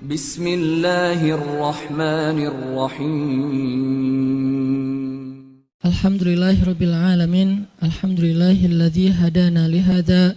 Bismillahirrahmanirrahim. Alhamdulillahirabbil alamin. Alhamdulillahilladzi hadana lihada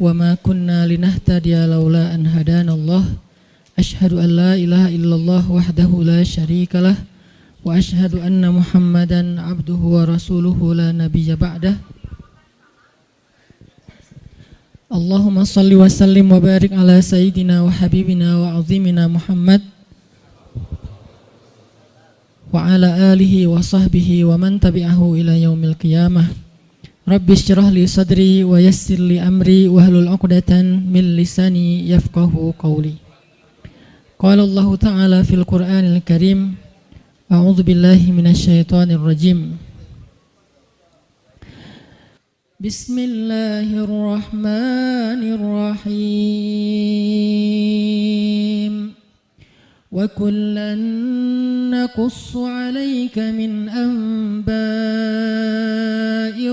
wa ma kunna linahtadiya laula an hadanallah. Asyhadu an la ilaha illallah wahdahu la syarikalah wa asyhadu anna Muhammadan abduhu wa rasuluhu la nabiyya ba'dah. Allahumma salli wa sallim wa barik ala sayyidina wa habibina wa azimina Muhammad wa ala alihi wa sahbihi wa man tabi'ahu ila yaumil qiyamah. Rabbi syrah li sadri wa yassir li amri wa hlul 'uqdatan min lisani yafqahu qawli. Qala Allah ta'ala fil Qur'anil Karim, a'udzu billahi minasy syaithanir rajim. Bismillahirrahmanirrahim. Wa kullan naqussu 'alaika min anba'ir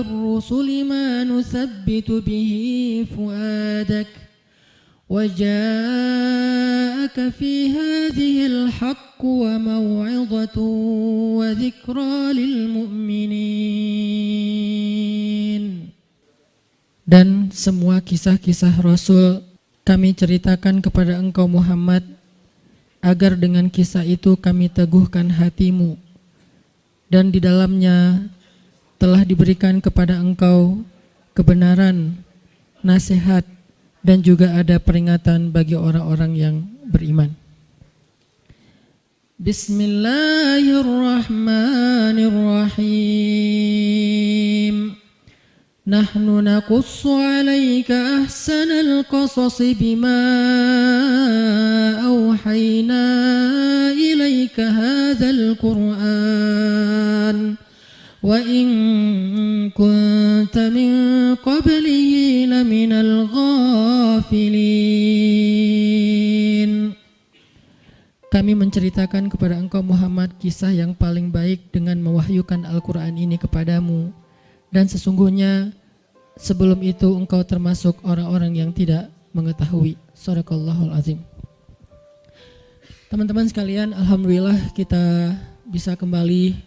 rusuli ma nuthabbitu bihi fuadak wa ja'aka fi hadhil haqqu wa maw'izatun wa dzikra lil mu'minin. Dan semua kisah-kisah Rasul kami ceritakan kepada engkau Muhammad, agar dengan kisah itu kami teguhkan hatimu, dan di dalamnya telah diberikan kepada engkau kebenaran, nasihat, dan juga ada peringatan bagi orang-orang yang beriman. Bismillahirrahmanirrahim. Nahnu naqussu 'alaika ahsanal qasasi bima awhayna ilaika hadzal Qur'an wa in kunta min qablihi laminal ghafilin. Kami menceritakan kepada engkau Muhammad kisah yang paling baik dengan mewahyukan Al-Quran ini kepadamu, dan sesungguhnya sebelum itu engkau termasuk orang-orang yang tidak mengetahui. Shadaqallahul azim. Teman-teman sekalian, alhamdulillah kita bisa kembali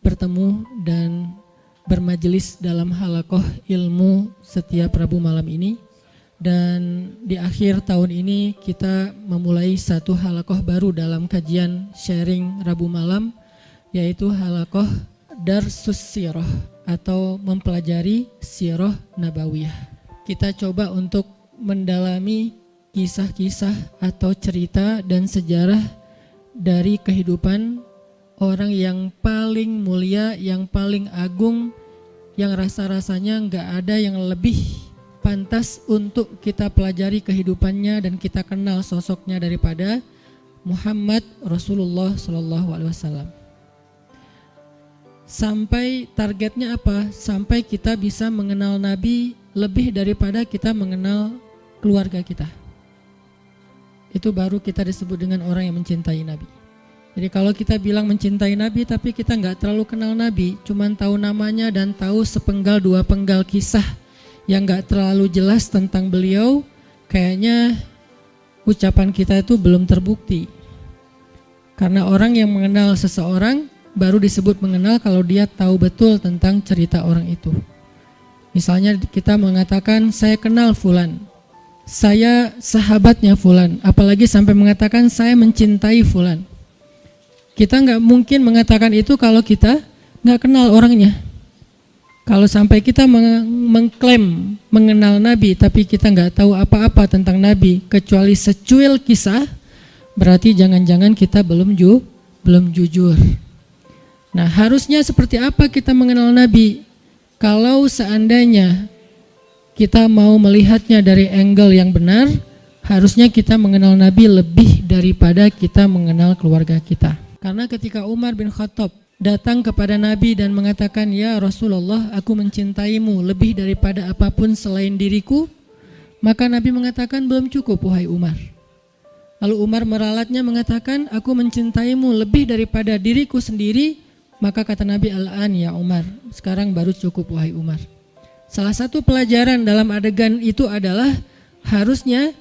bertemu dan bermajelis dalam halaqah ilmu setiap Rabu malam ini. Dan di akhir tahun ini kita memulai satu halaqah baru dalam kajian sharing Rabu malam, yaitu halaqah Darsus Sirah atau mempelajari Sirah Nabawiyah. Kita coba untuk mendalami kisah-kisah atau cerita dan sejarah dari kehidupan orang yang paling mulia, yang paling agung, yang rasa-rasanya nggak ada yang lebih pantas untuk kita pelajari kehidupannya dan kita kenal sosoknya daripada Muhammad Rasulullah SAW. Sampai targetnya apa? Sampai kita bisa mengenal Nabi lebih daripada kita mengenal keluarga kita. Itu baru kita disebut dengan orang yang mencintai Nabi. Jadi kalau kita bilang mencintai Nabi tapi kita nggak terlalu kenal Nabi, cuman tahu namanya dan tahu sepenggal dua penggal kisah yang nggak terlalu jelas tentang beliau, kayaknya ucapan kita itu belum terbukti. Karena orang yang mengenal seseorang baru disebut mengenal kalau dia tahu betul tentang cerita orang itu. Misalnya kita mengatakan saya kenal fulan, saya sahabatnya fulan, apalagi sampai mengatakan saya mencintai fulan. Kita nggak mungkin mengatakan itu kalau kita nggak kenal orangnya. Kalau sampai kita mengklaim mengenal Nabi tapi kita nggak tahu apa-apa tentang Nabi kecuali secuil kisah, berarti jangan-jangan kita belum jujur. Nah, harusnya seperti apa kita mengenal Nabi? Kalau seandainya kita mau melihatnya dari angle yang benar, harusnya kita mengenal Nabi lebih daripada kita mengenal keluarga kita. Karena ketika Umar bin Khattab datang kepada Nabi dan mengatakan, "Ya Rasulullah, aku mencintaimu lebih daripada apapun selain diriku," maka Nabi mengatakan, "Belum cukup wahai Umar." Lalu Umar meralatnya mengatakan, "Aku mencintaimu lebih daripada diriku sendiri," maka kata Nabi, "Al-an ya Umar, sekarang baru cukup wahai Umar." Salah satu pelajaran dalam adegan itu adalah harusnya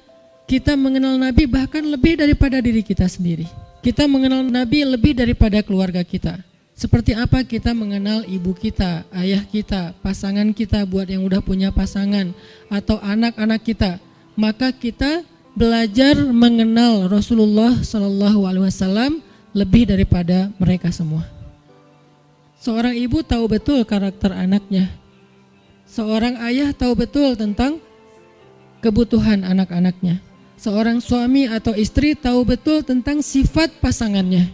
kita mengenal Nabi bahkan lebih daripada diri kita sendiri. Kita mengenal Nabi lebih daripada keluarga kita. Seperti apa kita mengenal ibu kita, ayah kita, pasangan kita buat yang udah punya pasangan, atau anak-anak kita. Maka kita belajar mengenal Rasulullah SAW lebih daripada mereka semua. Seorang ibu tahu betul karakter anaknya. Seorang ayah tahu betul tentang kebutuhan anak-anaknya. Seorang suami atau istri tahu betul tentang sifat pasangannya.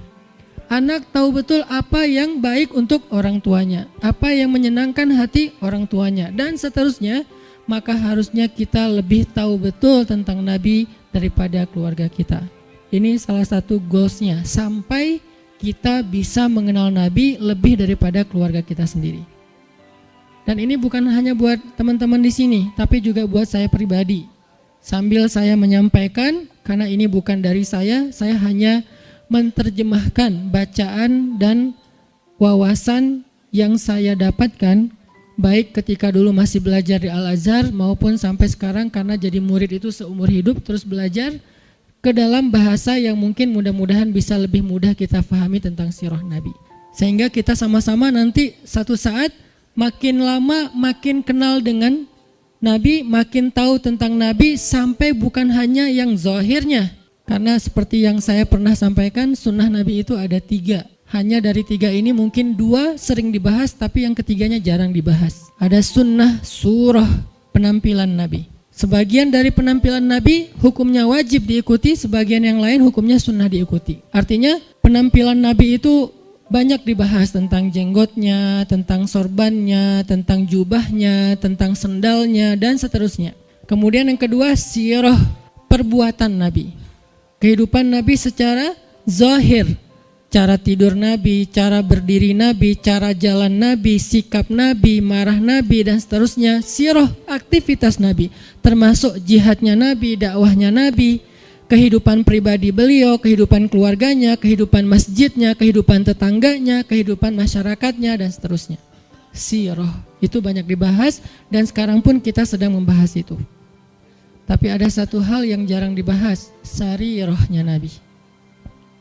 Anak tahu betul apa yang baik untuk orang tuanya, apa yang menyenangkan hati orang tuanya, dan seterusnya. Maka harusnya kita lebih tahu betul tentang Nabi daripada keluarga kita. Ini salah satu goalsnya, sampai kita bisa mengenal Nabi lebih daripada keluarga kita sendiri. Dan ini bukan hanya buat teman-teman di sini, tapi juga buat saya pribadi. Sambil saya menyampaikan, karena ini bukan dari saya hanya menerjemahkan bacaan dan wawasan yang saya dapatkan, baik ketika dulu masih belajar di Al-Azhar maupun sampai sekarang karena jadi murid itu seumur hidup terus belajar ke dalam bahasa yang mungkin mudah-mudahan bisa lebih mudah kita fahami tentang sirah Nabi. Sehingga kita sama-sama nanti satu saat makin lama makin kenal dengan Nabi, makin tahu tentang Nabi sampai bukan hanya yang zahirnya. Karena seperti yang saya pernah sampaikan, sunnah Nabi itu ada 3. Hanya dari 3 ini mungkin 2 sering dibahas, tapi yang ketiganya jarang dibahas. Ada sunnah surah penampilan Nabi. Sebagian dari penampilan Nabi hukumnya wajib diikuti, sebagian yang lain hukumnya sunnah diikuti. Artinya penampilan Nabi itu banyak dibahas tentang jenggotnya, tentang sorbannya, tentang jubahnya, tentang sendalnya, dan seterusnya. Kemudian yang kedua, sirah perbuatan Nabi. Kehidupan Nabi secara zahir. Cara tidur Nabi, cara berdiri Nabi, cara jalan Nabi, sikap Nabi, marah Nabi, dan seterusnya. Sirah aktivitas Nabi, termasuk jihadnya Nabi, dakwahnya Nabi, kehidupan pribadi beliau, kehidupan keluarganya, kehidupan masjidnya, kehidupan tetangganya, kehidupan masyarakatnya, dan seterusnya. Sirah itu banyak dibahas dan sekarang pun kita sedang membahas itu. Tapi ada satu hal yang jarang dibahas, sarirahnya Nabi.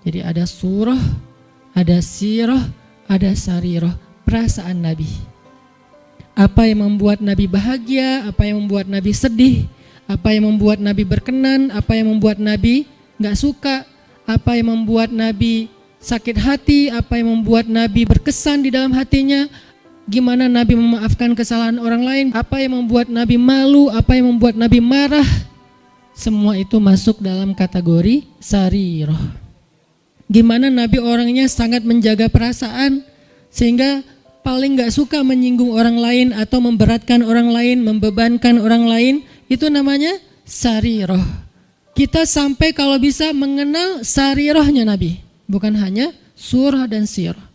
Jadi ada surah, ada sirah, ada sarirah, perasaan Nabi. Apa yang membuat Nabi bahagia, apa yang membuat Nabi sedih, apa yang membuat Nabi berkenan, apa yang membuat Nabi gak suka, apa yang membuat Nabi sakit hati, apa yang membuat Nabi berkesan di dalam hatinya, gimana Nabi memaafkan kesalahan orang lain, apa yang membuat Nabi malu, apa yang membuat Nabi marah. Semua itu masuk dalam kategori sarirah. Gimana Nabi orangnya sangat menjaga perasaan sehingga paling gak suka menyinggung orang lain atau memberatkan orang lain, membebankan orang lain. Itu namanya sarirah. Kita sampai kalau bisa mengenal sarirahnya Nabi, bukan hanya surah dan sirah,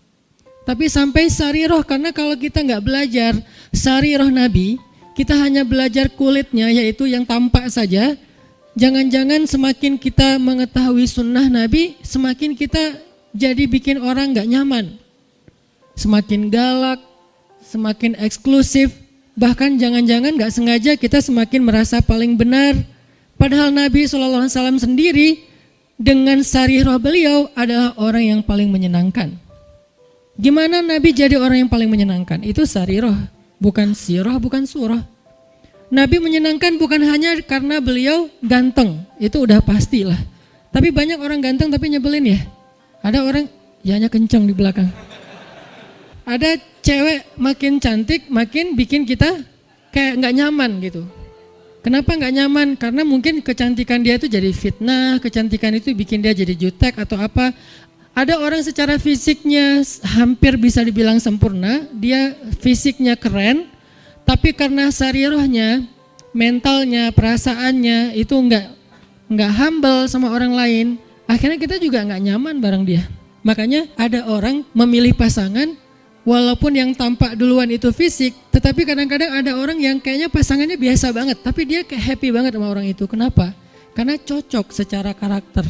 tapi sampai sarirah. Karena kalau kita gak belajar sarirah Nabi, kita hanya belajar kulitnya, yaitu yang tampak saja. Jangan-jangan semakin kita mengetahui sunnah Nabi, semakin kita jadi bikin orang gak nyaman. Semakin galak, semakin eksklusif, bahkan jangan-jangan gak sengaja kita semakin merasa paling benar. Padahal Nabi SAW sendiri dengan sarirah beliau adalah orang yang paling menyenangkan. Gimana Nabi jadi orang yang paling menyenangkan? Itu sarirah, bukan sirah, bukan surah. Nabi menyenangkan bukan hanya karena beliau ganteng, itu udah pastilah. Tapi banyak orang ganteng tapi nyebelin ya. Ada orang, yanya kenceng di belakang. Ada cewek makin cantik, makin bikin kita kayak gak nyaman gitu. Kenapa gak nyaman? Karena mungkin kecantikan dia itu jadi fitnah, kecantikan itu bikin dia jadi jutek atau apa. Ada orang secara fisiknya hampir bisa dibilang sempurna, dia fisiknya keren, tapi karena sarirahnya, mentalnya, perasaannya itu enggak humble sama orang lain, akhirnya kita juga enggak nyaman bareng dia. Makanya ada orang memilih pasangan walaupun yang tampak duluan itu fisik, tetapi kadang-kadang ada orang yang kayaknya pasangannya biasa banget, tapi dia kayak happy banget sama orang itu. Kenapa? Karena cocok secara karakter.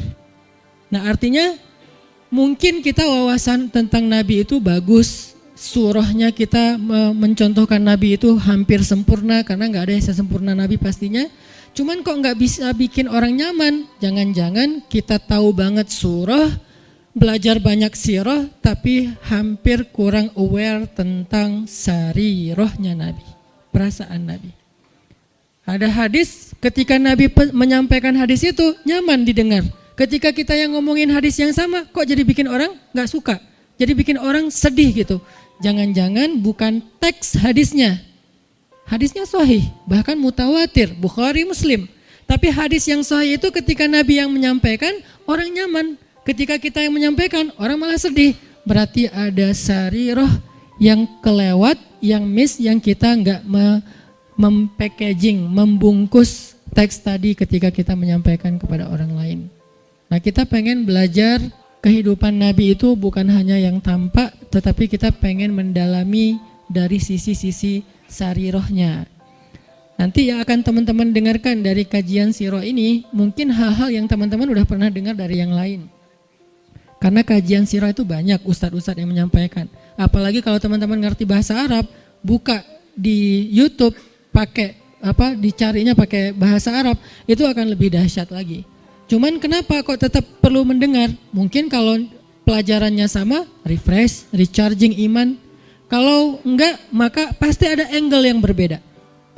Nah, artinya mungkin kita wawasan tentang Nabi itu bagus, surahnya kita mencontohkan Nabi itu hampir sempurna, karena nggak ada yang sempurna Nabi pastinya. Cuman kok nggak bisa bikin orang nyaman? Jangan-jangan kita tahu banget surah, belajar banyak sirah, tapi hampir kurang aware tentang sarirahnya Nabi, perasaan Nabi. Ada hadis, ketika Nabi menyampaikan hadis itu nyaman didengar. Ketika kita yang ngomongin hadis yang sama, kok jadi bikin orang nggak suka, jadi bikin orang sedih gitu. Jangan-jangan bukan teks hadisnya. Hadisnya sahih, bahkan mutawatir, Bukhari, Muslim. Tapi hadis yang sahih itu ketika Nabi yang menyampaikan, orang nyaman. Ketika kita yang menyampaikan, orang malah sedih. Berarti ada sarirah yang kelewat, yang miss, yang kita nggak mem-packaging, membungkus teks tadi ketika kita menyampaikan kepada orang lain. Nah, kita pengen belajar kehidupan Nabi itu bukan hanya yang tampak, tetapi kita pengen mendalami dari sisi-sisi sarirahnya. Nanti yang akan teman-teman dengarkan dari kajian sirah ini, mungkin hal-hal yang teman-teman udah pernah dengar dari yang lain. Karena kajian sirah itu banyak ustadz-ustadz yang menyampaikan. Apalagi kalau teman-teman ngerti bahasa Arab, buka di YouTube dicarinya pakai bahasa Arab, itu akan lebih dahsyat lagi. Cuman kenapa kok tetap perlu mendengar? Mungkin kalau pelajarannya sama, refresh, recharging iman. Kalau enggak, maka pasti ada angle yang berbeda.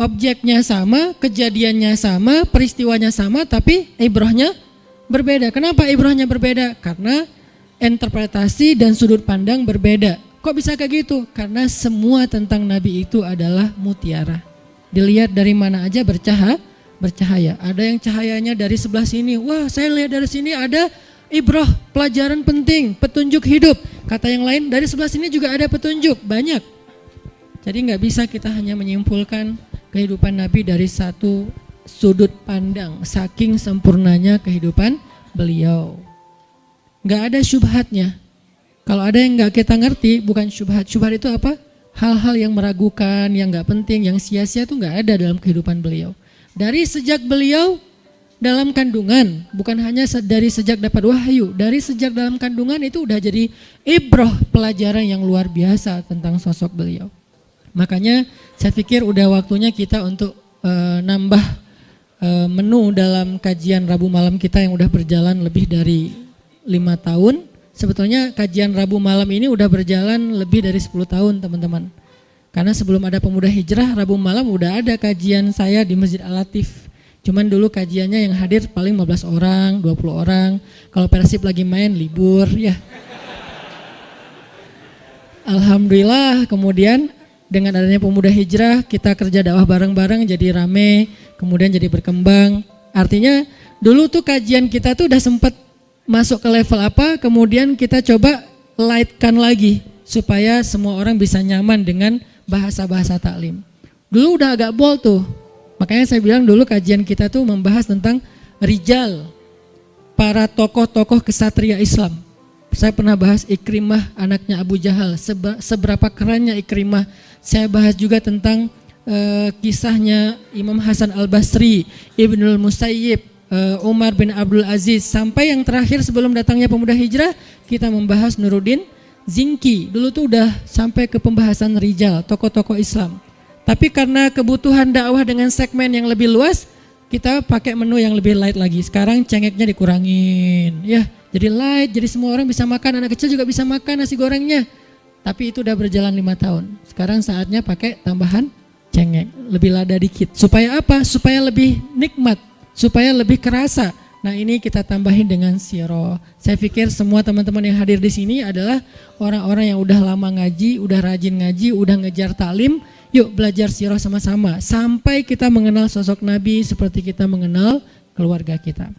Objeknya sama, kejadiannya sama, peristiwanya sama, tapi ibrahnya berbeda. Kenapa ibrahnya berbeda? Karena interpretasi dan sudut pandang berbeda. Kok bisa kayak gitu? Karena semua tentang Nabi itu adalah mutiara. Dilihat dari mana aja bercahaya. Ada yang cahayanya dari sebelah sini. Wah, saya lihat dari sini ada ibrah, pelajaran penting, petunjuk hidup. Kata yang lain, dari sebelah sini juga ada petunjuk, banyak. Jadi nggak bisa kita hanya menyimpulkan kehidupan Nabi dari satu sudut pandang, saking sempurnanya kehidupan beliau. Nggak ada syubhatnya. Kalau ada yang nggak kita ngerti, bukan syubhat. Syubhat itu apa? Hal-hal yang meragukan, yang nggak penting, yang sia-sia itu nggak ada dalam kehidupan beliau. Dari sejak beliau dalam kandungan, bukan hanya dari sejak dapat wahyu, dari sejak dalam kandungan itu udah jadi ibrah, pelajaran yang luar biasa tentang sosok beliau. Makanya saya pikir udah waktunya kita untuk nambah menu dalam kajian Rabu malam kita yang udah berjalan lebih dari 5 tahun. Sebetulnya kajian Rabu malam ini udah berjalan lebih dari 10 tahun teman-teman. Karena sebelum ada Pemuda Hijrah, Rabu malam udah ada kajian saya di Masjid Al-Latif. Cuman dulu kajiannya yang hadir paling 15 orang, 20 orang. Kalau Persib lagi main libur ya. Alhamdulillah kemudian dengan adanya Pemuda Hijrah kita kerja dakwah bareng-bareng jadi rame, kemudian jadi berkembang. Artinya dulu tuh kajian kita tuh udah sempat masuk ke level apa, kemudian kita coba lightkan lagi supaya semua orang bisa nyaman dengan bahasa-bahasa taklim. Dulu udah agak bold tuh, makanya saya bilang dulu kajian kita tuh membahas tentang rijal, para tokoh-tokoh kesatria Islam. Saya pernah bahas Ikrimah anaknya Abu Jahal, seberapa kerennya Ikrimah. Saya bahas juga tentang kisahnya Imam Hasan Al-Basri, Ibnul Musayyib, Umar bin Abdul Aziz, sampai yang terakhir sebelum datangnya Pemuda Hijrah kita membahas Nuruddin Zinki. Dulu tuh udah sampai ke pembahasan rijal, tokoh-tokoh Islam. Tapi karena kebutuhan dakwah dengan segmen yang lebih luas, kita pakai menu yang lebih light lagi. Sekarang cengeknya dikurangin, ya. Jadi light, jadi semua orang bisa makan, anak kecil juga bisa makan nasi gorengnya. Tapi itu udah berjalan 5 tahun. Sekarang saatnya pakai tambahan cengek, lebih lada dikit. Supaya apa? Supaya lebih nikmat, supaya lebih kerasa. Nah ini kita tambahin dengan sirah. Saya pikir semua teman-teman yang hadir di sini adalah orang-orang yang udah lama ngaji, udah rajin ngaji, udah ngejar taklim. Yuk belajar sirah sama-sama sampai kita mengenal sosok Nabi seperti kita mengenal keluarga kita.